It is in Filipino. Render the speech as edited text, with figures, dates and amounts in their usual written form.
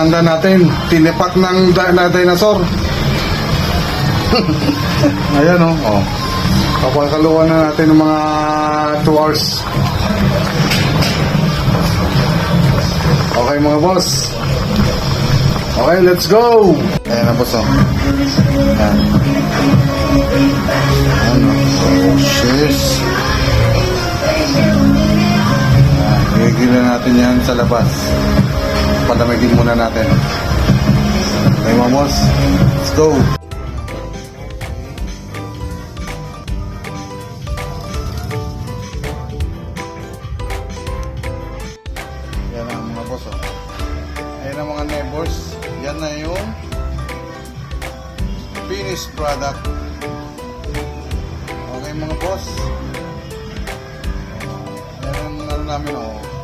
Inihanda natin. Tinipak ng na dinosaur. Ayan o. Oh. Papakaluan na natin ng mga 2 hours. Okay mga boss. Okay, let's go! Ayan na boss o. Ayan. Ayan o. Oh, shiz. Gigilan natin yan sa labas. Palamigin muna natin. Okay mga boss. Let's go! Yan ang mga boss oh. Ayan ang mga neighbors. Yan na yung finished product. Okay mga boss. Yan ang ano namin oh.